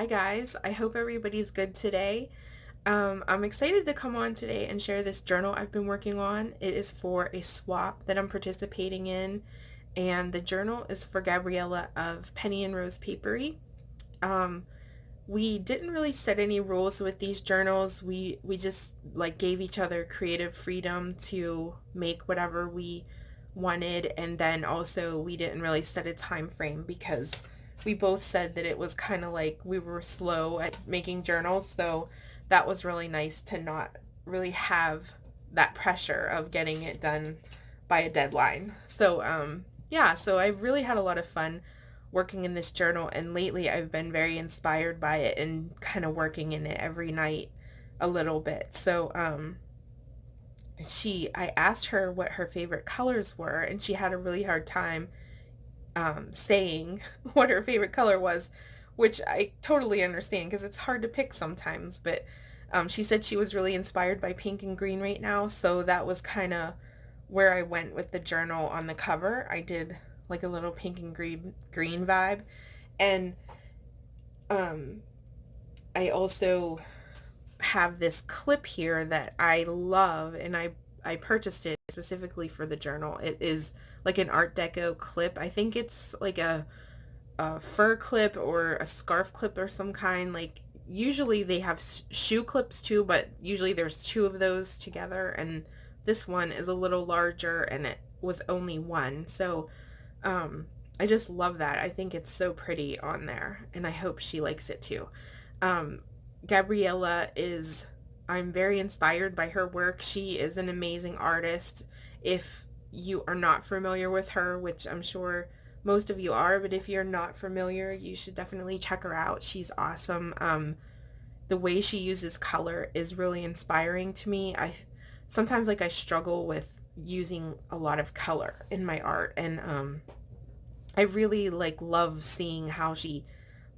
Hi guys, I hope everybody's good today. I'm excited to come on today and share this journal I've been working on. It is for a swap that I'm participating in, and the journal is for Gabriela of Penny and Rose Paperie. Um, we didn't really set any rules with these journals. We just like gave each other creative freedom to make whatever we wanted, and then also we didn't really set a time frame because we both said that it was kind of like we were slow at making journals, so that was really nice to not really have that pressure of getting it done by a deadline. Yeah, so I've really had a lot of fun working in this journal, and lately I've been very inspired by it and kind of working in it every night a little bit. I asked her what her favorite colors were, and she had a really hard time saying what her favorite color was, which I totally understand because it's hard to pick sometimes. But she said she was really inspired by pink and green right now, so that was kind of where I went with the journal on the cover. I did like a little pink and green vibe, and um, I also have this clip here that I love, and I purchased it specifically for the journal. It is like an Art Deco clip. I think it's like a fur clip or a scarf clip or some kind. Like usually they have shoe clips too, but usually there's two of those together, and this one is a little larger and it was only one. So I just love that. I think it's so pretty on there, and I hope she likes it too. Um, Gabriela is, I'm very inspired by her work. She is an amazing artist. If you are not familiar with her, which I'm sure most of you are, but if you're not familiar, you should definitely check her out. She's awesome. The way she uses color is really inspiring to me. I sometimes like I struggle with using a lot of color in my art, and I really like love seeing how she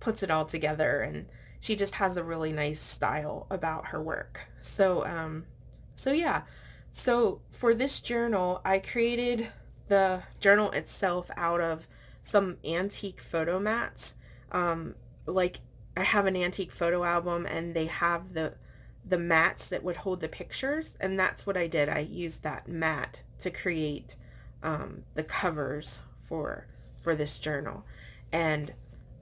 puts it all together, and she just has a really nice style about her work. So yeah. So for this journal, I created the journal itself out of some antique photo mats. Like I have an antique photo album, and they have the mats that would hold the pictures, and that's what I did. I used that mat to create the covers for this journal, and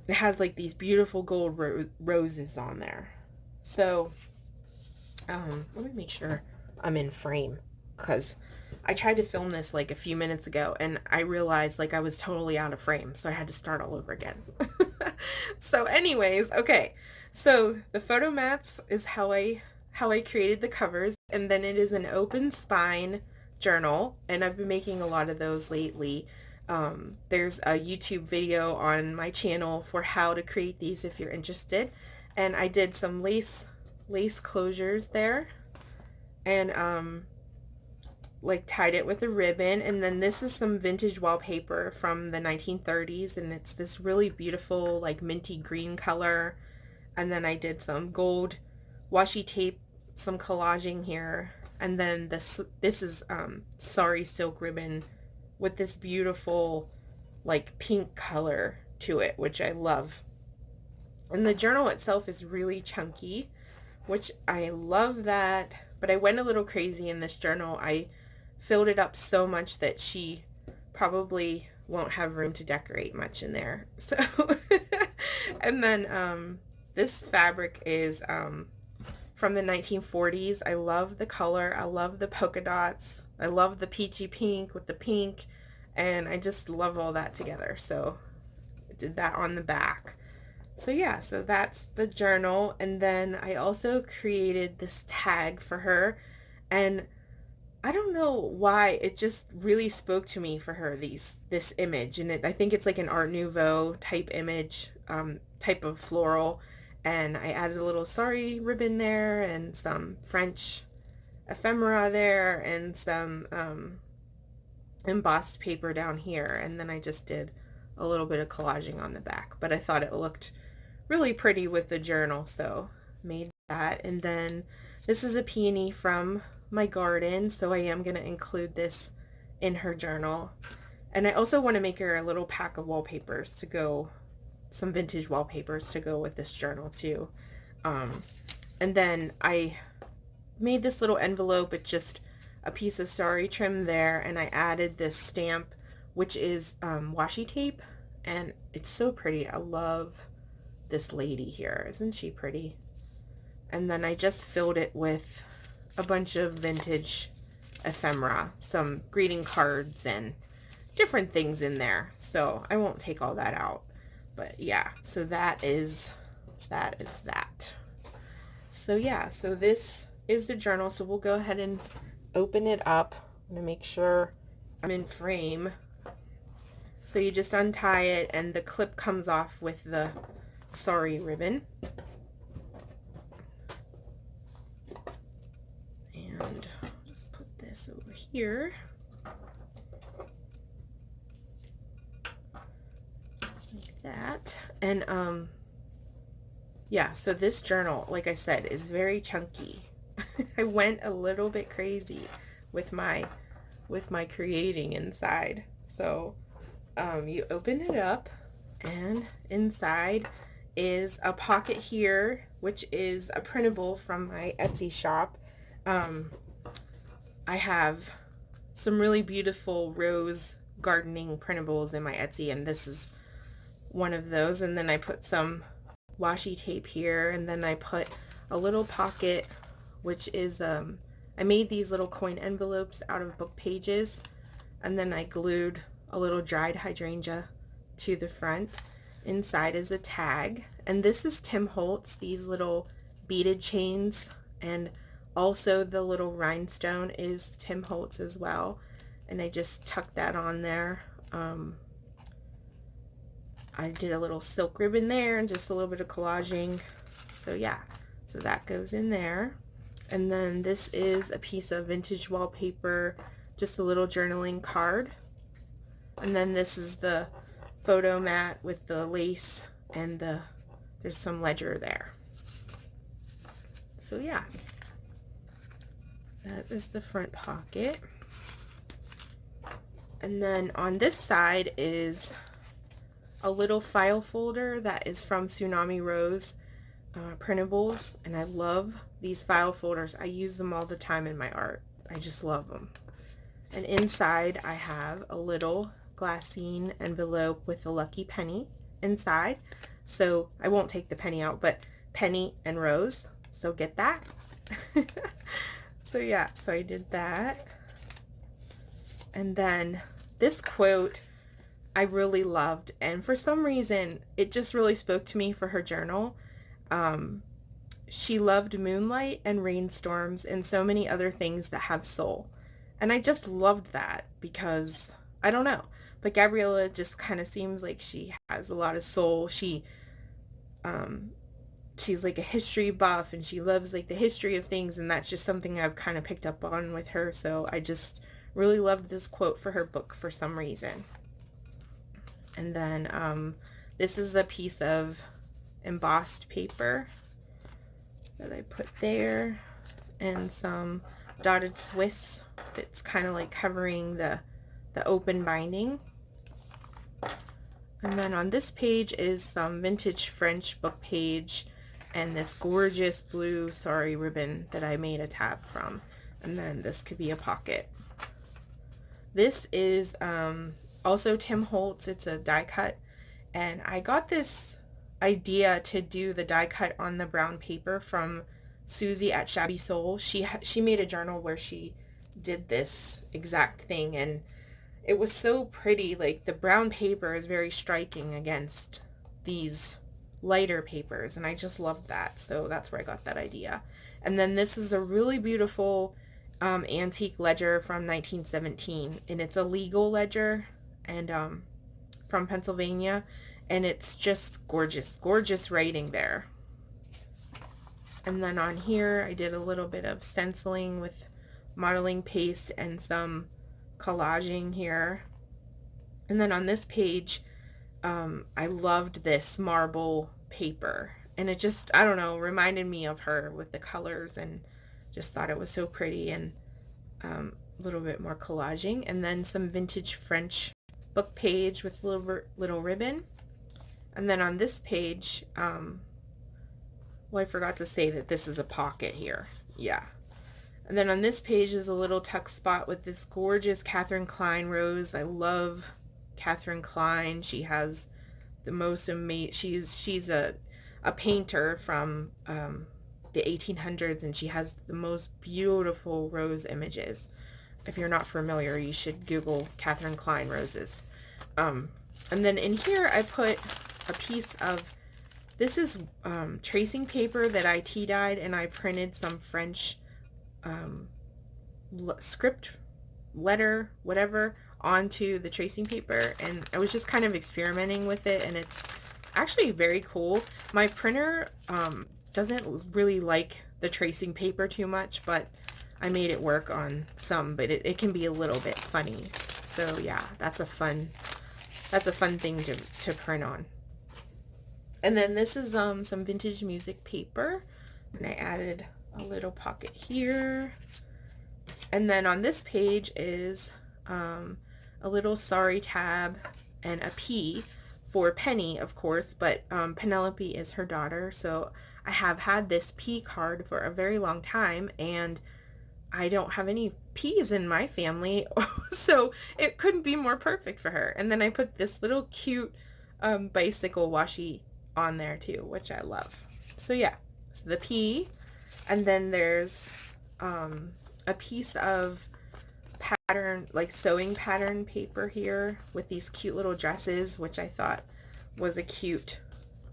it has like these beautiful gold roses on there. So let me make sure I'm in frame, because I tried to film this like a few minutes ago and I realized like I was totally out of frame, so I had to start all over again. So anyways, okay, so the photo mats is how I created the covers, and then it is an open spine journal, and I've been making a lot of those lately. There's a YouTube video on my channel for how to create these if you're interested, and I did some lace closures there, and like tied it with a ribbon. And then this is some vintage wallpaper from the 1930s, and it's this really beautiful like minty green color. And then I did some gold washi tape, some collaging here, and then this is sari silk ribbon with this beautiful like pink color to it, which I love. And the journal itself is really chunky, which I love that, but I went a little crazy in this journal. I filled it up so much that she probably won't have room to decorate much in there. So and then this fabric is from the 1940s. I love the color. I love the polka dots. I love the peachy pink with the pink, and I just love all that together. So I did that on the back. So yeah, so that's the journal. And then I also created this tag for her, and I don't know why it just really spoke to me for her, this image. And I think it's like an Art Nouveau type image, type of floral, and I added a little sari ribbon there and some French ephemera there and some embossed paper down here, and then I just did a little bit of collaging on the back, but I thought it looked really pretty with the journal, so made that. And then this is a peony from my garden, so I am going to include this in her journal. And I also want to make her a little pack of wallpapers to go some vintage wallpapers to go with this journal too. And then I made this little envelope with just a piece of starry trim there, and I added this stamp, which is washi tape, and it's so pretty. I love this lady here. Isn't she pretty? And then I just filled it with a bunch of vintage ephemera, some greeting cards and different things in there. So I won't take all that out. But yeah, so that is that. So yeah, so this is the journal. So we'll go ahead and open it up. I'm going to make sure I'm in frame. So you just untie it and the clip comes off with the sari ribbon. And I'll just put this over here. Like that. And yeah, so this journal, like I said, is very chunky. I went a little bit crazy with my creating inside. So you open it up, and inside is a pocket here, which is a printable from my Etsy shop. I have some really beautiful rose gardening printables in my Etsy, and this is one of those. And then I put some washi tape here, and then I put a little pocket, which is I made these little coin envelopes out of book pages, and then I glued a little dried hydrangea to the front. Inside is a tag, and this is Tim Holtz, these little beaded chains, and also the little rhinestone is Tim Holtz as well, and I just tucked that on there. I did a little silk ribbon there and just a little bit of collaging. So yeah, so that goes in there. And then this is a piece of vintage wallpaper, just a little journaling card. And then this is the photo mat with the lace, and there's some ledger there. So yeah, that is the front pocket. And then on this side is a little file folder that is from Tsunami Rose printables, and I love these file folders. I use them all the time in my art. I just love them. And inside I have a little glassine envelope with a lucky penny inside. So I won't take the penny out, but Penny and Rose, so get that. So yeah, so I did that. And then this quote I really loved, and for some reason it just really spoke to me for her journal. She loved moonlight and rainstorms and so many other things that have soul. And I just loved that because, I don't know, but Gabriela just kind of seems like she has a lot of soul. She's like a history buff, and she loves like the history of things, and that's just something I've kind of picked up on with her. So I just really loved this quote for her book for some reason. And then this is a piece of embossed paper that I put there, and some dotted Swiss that's kind of like covering the open binding. And then on this page is some vintage French book page and this gorgeous blue sari ribbon that I made a tab from. And then this could be a pocket. This is also Tim Holtz. It's a die cut, and I got this idea to do the die cut on the brown paper from Susie at Shabby Soul. She made a journal where she did this exact thing, and it was so pretty. Like, the brown paper is very striking against these lighter papers, and I just loved that. So that's where I got that idea. And then this is a really beautiful antique ledger from 1917, and it's a legal ledger, and from Pennsylvania, and it's just gorgeous, gorgeous writing there. And then on here I did a little bit of stenciling with modeling paste and some collaging here. And then on this page I loved this marble paper, and it just, I don't know, reminded me of her with the colors, and just thought it was so pretty, and a little bit more collaging. And then some vintage French book page with little ribbon. And then on this page, well, I forgot to say that this is a pocket here. Yeah. And then on this page is a little tuck spot with this gorgeous Catherine Klein rose. I love Catherine Klein. She has the most amazing, she's a painter from the 1800s, and she has the most beautiful rose images. If you're not familiar, you should Google Catherine Klein roses. And then in here I put a piece of, this is tracing paper that I tea dyed, and I printed some French script, letter, whatever, onto the tracing paper, and I was just kind of experimenting with it, and it's actually very cool. My printer doesn't really like the tracing paper too much, but I made it work on some, but it can be a little bit funny. So yeah, that's a fun thing to print on. And then this is some vintage music paper, and I added a little pocket here. And then on this page is a little sorry tab and a P for Penny, of course, but Penelope is her daughter, so I have had this P card for a very long time, and I don't have any P's in my family, so it couldn't be more perfect for her. And then I put this little cute bicycle washi on there too, which I love. So yeah, so the P, and then there's a piece of pattern, like sewing pattern paper here with these cute little dresses, which I thought was a cute,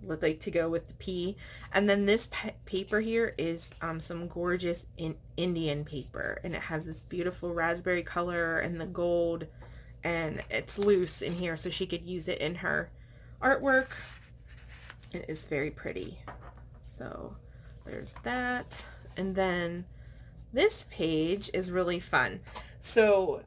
like, to go with the P. And then this paper here is some gorgeous Indian paper, and it has this beautiful raspberry color and the gold, and it's loose in here, so she could use it in her artwork. It is very pretty. So there's that. And then this page is really fun. So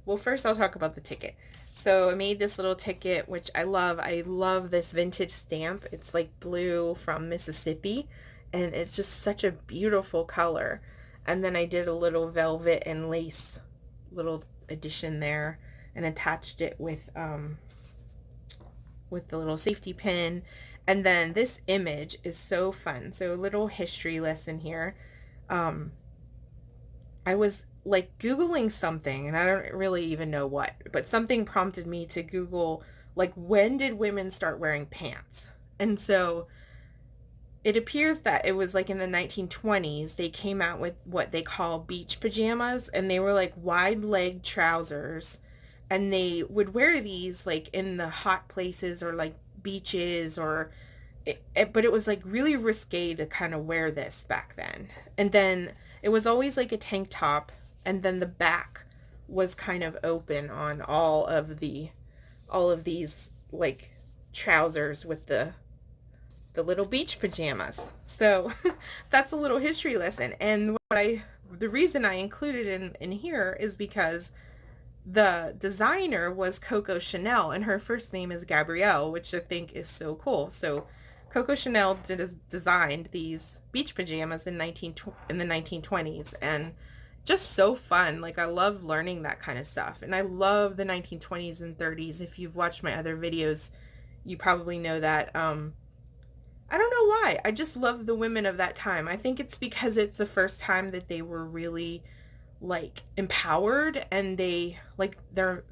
well, first I'll talk about the ticket. So I made this little ticket, which I love. I love this vintage stamp. It's like blue from Mississippi, and it's just such a beautiful color. And then I did a little velvet and lace little addition there, and attached it with the little safety pin. And then this image is so fun. So a little history lesson here. I was like Googling something, and I don't really even know what, but something prompted me to Google, like, when did women start wearing pants? And so it appears that it was like in the 1920s, they came out with what they call beach pajamas, and they were like wide leg trousers, and they would wear these like in the hot places or like beaches, or but it was like really risque to kind of wear this back then. And then it was always like a tank top, and then the back was kind of open on all of these like trousers with the little beach pajamas. So that's a little history lesson. And the reason I included in here is because the designer was Coco Chanel, and her first name is Gabrielle, which I think is so cool. So Coco Chanel designed these beach pajamas in the 1920s, and just so fun. Like, I love learning that kind of stuff, and I love the 1920s and 30s. If you've watched my other videos, you probably know that. I don't know why. I just love the women of that time. I think it's because it's the first time that they were really like empowered, and the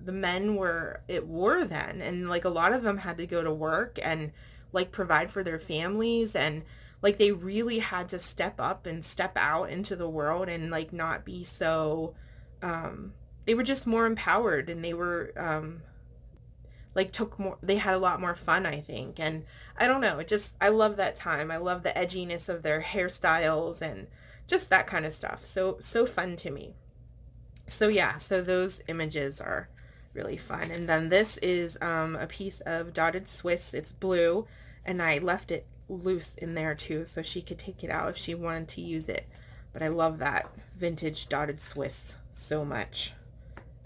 men were at war then, and like a lot of them had to go to work and like provide for their families, and like they really had to step up and step out into the world, and like not be so they were just more empowered, and they were like they had a lot more fun, I think. And I don't know, I love that time. I love the edginess of their hairstyles and just that kind of stuff. So fun to me. So yeah, so those images are really fun. And then this is a piece of dotted Swiss. It's blue, and I left it loose in there too, so she could take it out if she wanted to use it. But I love that vintage dotted Swiss so much.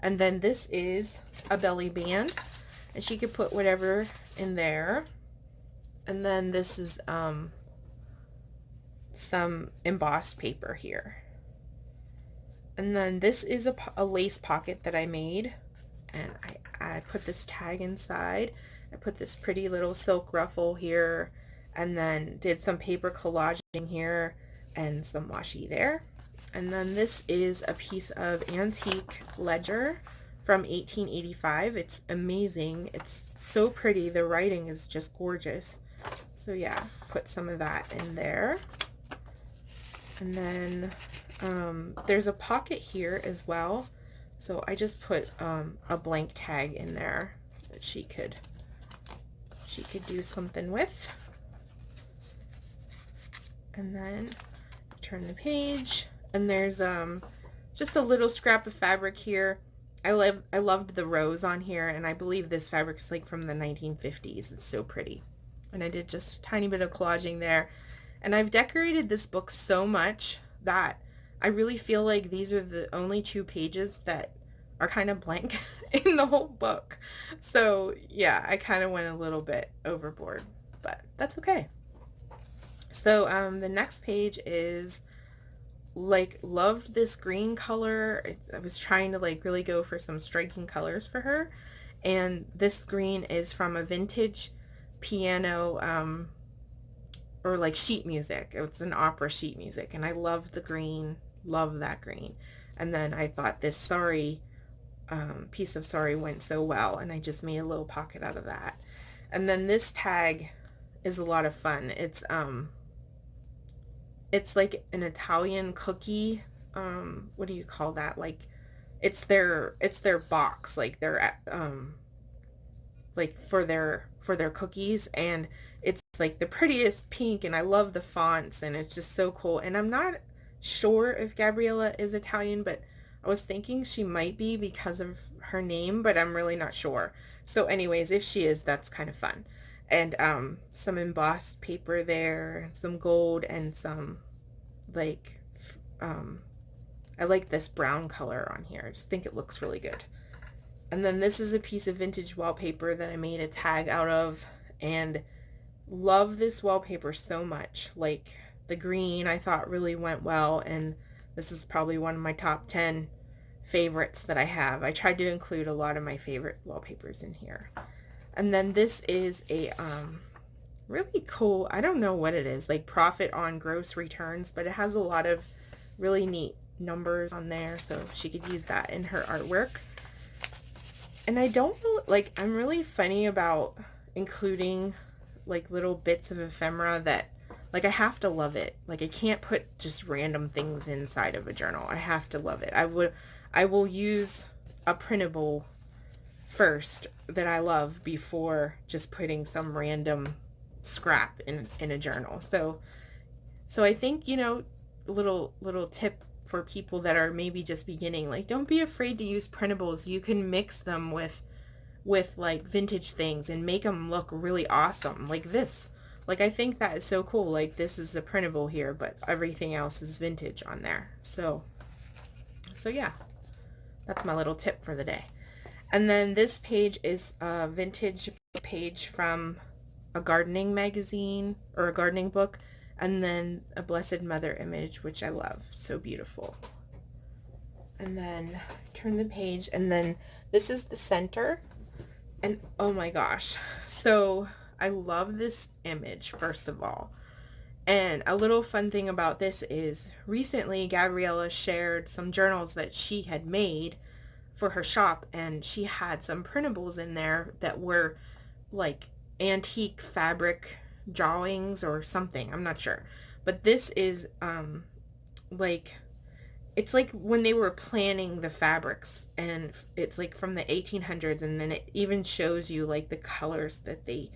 And then this is a belly band, and she could put whatever in there. And then this is some embossed paper here. And then this is a lace pocket that I made, and I put this tag inside. I put this pretty little silk ruffle here, and then did some paper collaging here and some washi there. And then this is a piece of antique ledger from 1885. It's amazing. It's so pretty. The writing is just gorgeous. So yeah, put some of that in there. And then there's a pocket here as well. So I just put a blank tag in there that she could do something with. And then turn the page, and there's just a little scrap of fabric here. I loved the rose on here, and I believe this fabric is like from the 1950s. It's so pretty. And I did just a tiny bit of collaging there. And I've decorated this book so much that I really feel like these are the only 2 pages that are kind of blank in the whole book. So yeah, I kind of went a little bit overboard, but that's okay. So the next page is, like, loved this green color. I was trying to like really go for some striking colors for her, and this green is from a vintage piano or like sheet music. It's an opera sheet music, and I love the green, love that green. And then I thought this sari piece of sari went so well, and I just made a little pocket out of that. And then this tag is a lot of fun. It's like an Italian cookie, what do you call that, like it's their box, like their like for their cookies, and it's like the prettiest pink, and I love the fonts, and it's just so cool. And I'm not sure if Gabriela is Italian, but I was thinking she might be because of her name, but I'm really not sure. So anyways, if she is, that's kind of fun. And some embossed paper there, some gold, and some like I like this brown color on here. I just think it looks really good. And then this is a piece of vintage wallpaper that I made a tag out of, and love this wallpaper so much. Like the green I thought really went well, and this is probably one of my top 10 favorites that I have. I tried to include a lot of my favorite wallpapers in here. And then this is a really cool, I don't know what it is, like profit on gross returns, but it has a lot of really neat numbers on there, so she could use that in her artwork. And I don't know, like, I'm really funny about including like little bits of ephemera that, like, I have to love it. Like, I can't put just random things inside of a journal. I have to love it. I will use a printable first that I love before just putting some random scrap in a journal. So I think, you know, little tip for people that are maybe just beginning, like, don't be afraid to use printables. You can mix them with like vintage things and make them look really awesome, like this. Like, I think that is so cool. Like, this is the printable here, but everything else is vintage on there. So yeah, that's my little tip for the day. And then this page is a vintage page from a gardening magazine or a gardening book, and then a Blessed Mother image, which I love. So beautiful. And then turn the page, and then this is the center. And oh my gosh, so I love this image, first of all. And a little fun thing about this is recently Gabriela shared some journals that she had made for her shop, and she had some printables in there that were like antique fabric drawings or something. I'm not sure. But this is like, it's like when they were planning the fabrics, and it's like from the 1800s, and then it even shows you like the colors that they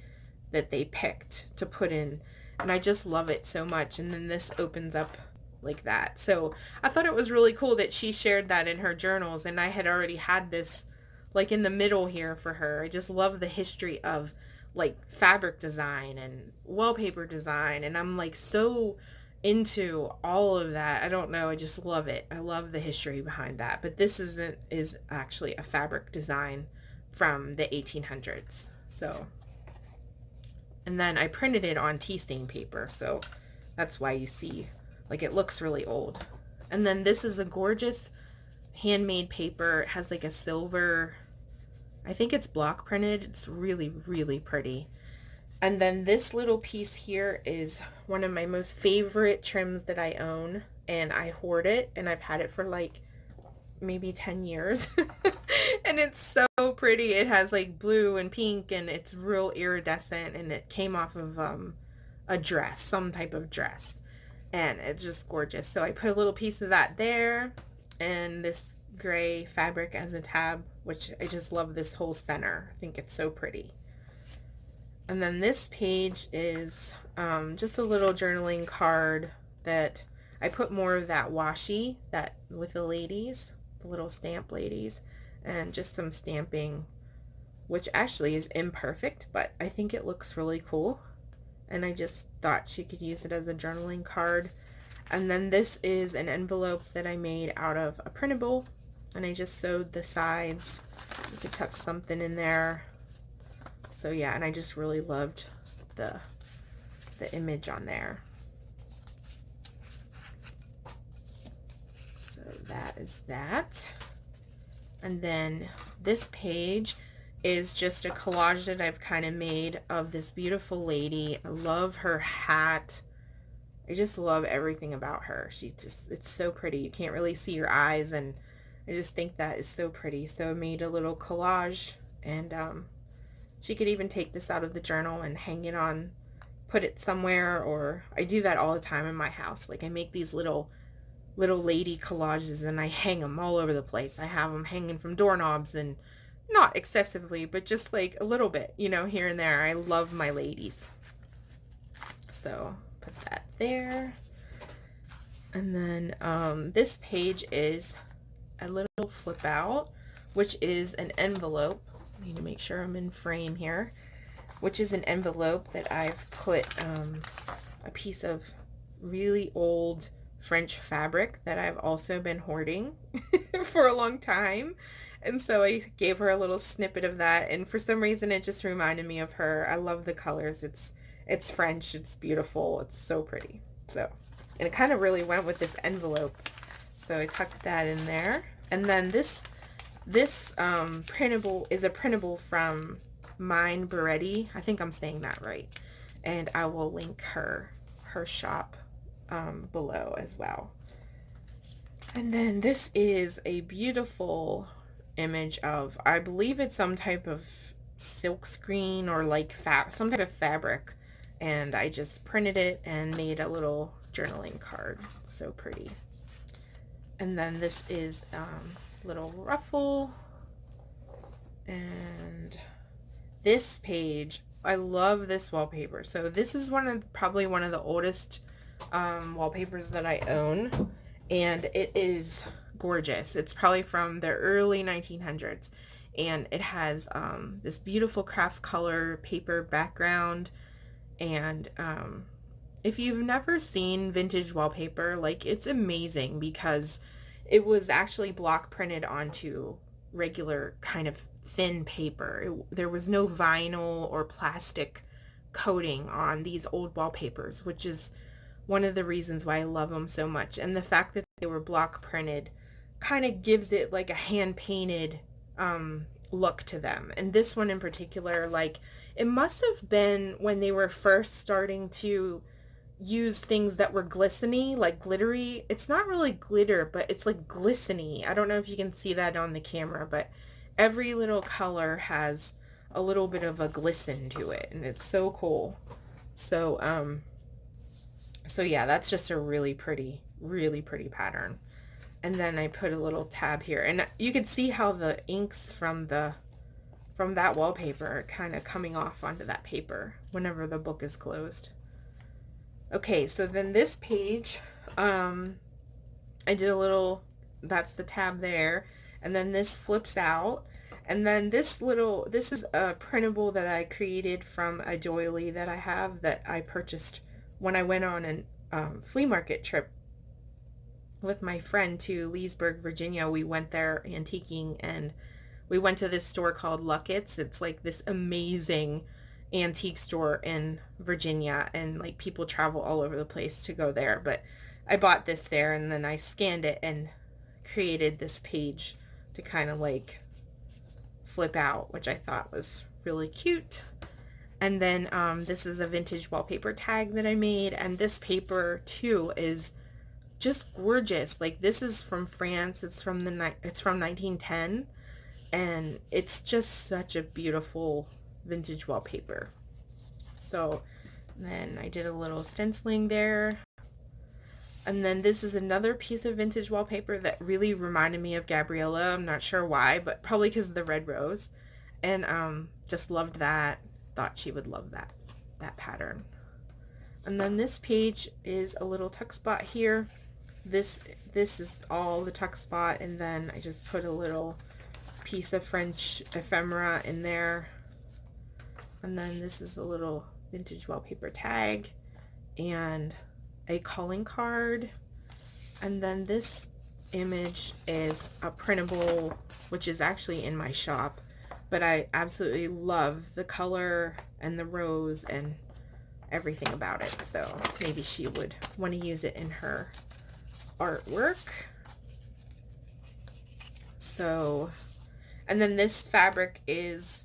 picked to put in, and I just love it so much. And then this opens up like that. So I thought it was really cool that she shared that in her journals, and I had already had this like in the middle here for her. I just love the history of like fabric design and wallpaper design, and I'm like so into all of that. I don't know, I just love it. I love the history behind that. But this is actually a fabric design from the 1800s. So, and then I printed it on tea stain paper, so that's why you see like it looks really old. And then this is a gorgeous handmade paper. It has like a silver, I think it's block printed. It's really, really pretty. And then this little piece here is one of my most favorite trims that I own, and I hoard it, and I've had it for like maybe 10 years. And it's so pretty. It has like blue and pink, and it's real iridescent, and it came off of a dress, some type of dress, and it's just gorgeous. So I put a little piece of that there, and this gray fabric as a tab, which I just love this whole center. I think it's so pretty. And then this page is just a little journaling card that I put more of that washi that with the ladies, the little stamp ladies, and just some stamping, which actually is imperfect, but I think it looks really cool. And I just thought she could use it as a journaling card. And then this is an envelope that I made out of a printable, and I just sewed the sides. You could tuck something in there. So yeah, and I just really loved the image on there. So that is that. And then this page is just a collage that I've kind of made of this beautiful lady. I love her hat. I just love everything about her. It's so pretty. You can't really see her eyes, and I just think that is so pretty. So I made a little collage, and she could even take this out of the journal and hang it on, put it somewhere, or I do that all the time in my house. Like I make these little lady collages, and I hang them all over the place. I have them hanging from doorknobs, and not excessively, but just like a little bit, you know, here and there. I love my ladies. So put that there. And then this page is a little flip out, which is an envelope. I need to make sure I'm in frame here, which is an envelope that I've put a piece of really old French fabric that I've also been hoarding for a long time. And so I gave her a little snippet of that, and for some reason it just reminded me of her. I love the colors. It's French, it's beautiful, it's so pretty. So, and it kind of really went with this envelope. So I tucked that in there. And then this printable is a printable from Mine Beretti. I think I'm saying that right. And I will link her shop below as well. And then this is a beautiful image of, I believe it's some type of silk screen or like some type of fabric, and I just printed it and made a little journaling card. So pretty. And then this is little ruffle, and this page, I love this wallpaper. So this is probably one of the oldest wallpapers that I own, and it is gorgeous. It's probably from the early 1900s, and it has this beautiful craft color paper background. And if you've never seen vintage wallpaper, like, it's amazing because it was actually block printed onto regular kind of thin paper. There was no vinyl or plastic coating on these old wallpapers, which is one of the reasons why I love them so much. And the fact that they were block printed kind of gives it like a hand painted look to them. And this one in particular, like, it must have been when they were first starting to use things that were glistening, like glittery. It's not really glitter, but it's like glistening. I don't know if you can see that on the camera, but every little color has a little bit of a glisten to it, and it's so cool. So so yeah, that's just a really pretty pattern. And then I put a little tab here, and you can see how the inks from that wallpaper are kind of coming off onto that paper whenever the book is closed. Okay, so then this page, I did a little, that's the tab there, and then this flips out, and then this is a printable that I created from a doily that I have that I purchased when I went on a flea market trip with my friend to Leesburg, Virginia. We went there antiquing, and we went to this store called Luckett's. It's like this amazing antique store in Virginia, and like people travel all over the place to go there, but I bought this there, and then I scanned it and created this page to kind of like flip out, which I thought was really cute. And then this is a vintage wallpaper tag that I made, and this paper too is just gorgeous. Like, this is from France. It's from 1910, and it's just such a beautiful vintage wallpaper. So then I did a little stenciling there. And then this is another piece of vintage wallpaper that really reminded me of Gabriela. I'm not sure why, but probably because of the red rose. And just loved that. Thought she would love that pattern. And then this page is a little tuck spot here. This is all the tuck spot, and then I just put a little piece of French ephemera in there. And then this is a little vintage wallpaper tag and a calling card. And then this image is a printable, which is actually in my shop, but I absolutely love the color and the rose and everything about it, so maybe she would want to use it in her artwork. So, and then this fabric is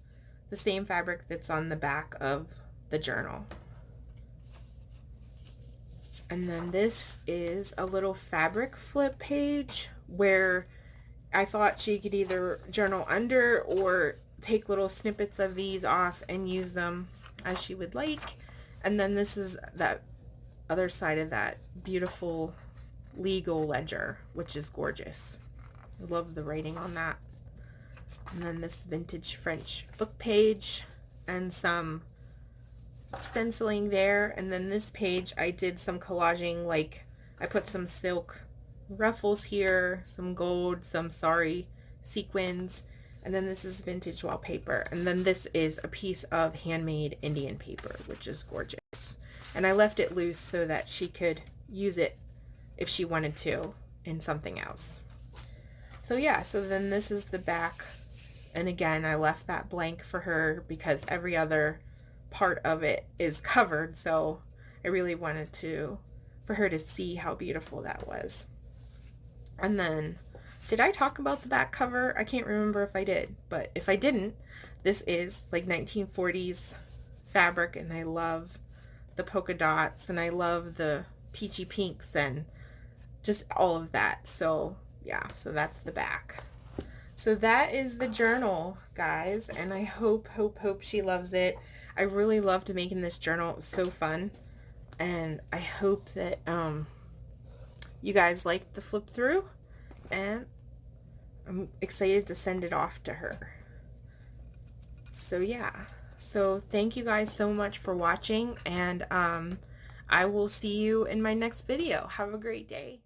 the same fabric that's on the back of the journal. And then this is a little fabric flip page where I thought she could either journal under or take little snippets of these off and use them as she would like. And then this is that other side of that beautiful legal ledger, which is gorgeous. I love the writing on that. And then this vintage French book page and some stenciling there. And then this page I did some collaging, like I put some silk ruffles here, some gold, some sari sequins, and then this is vintage wallpaper. And then this is a piece of handmade Indian paper, which is gorgeous. And I left it loose so that she could use it if she wanted to in something else. So yeah, so then this is the back. And again, I left that blank for her because every other part of it is covered, so I really wanted for her to see how beautiful that was. And then, did I talk about the back cover? I can't remember if I did, but if I didn't, this is like 1940s fabric, and I love the polka dots, and I love the peachy pinks, and just all of that. So yeah, so that's the back. So that is the journal, guys, and I hope she loves it. I really loved making this journal. It was so fun, and I hope that you guys liked the flip through, and I'm excited to send it off to her. So yeah, so thank you guys so much for watching, and I will see you in my next video. Have a great day.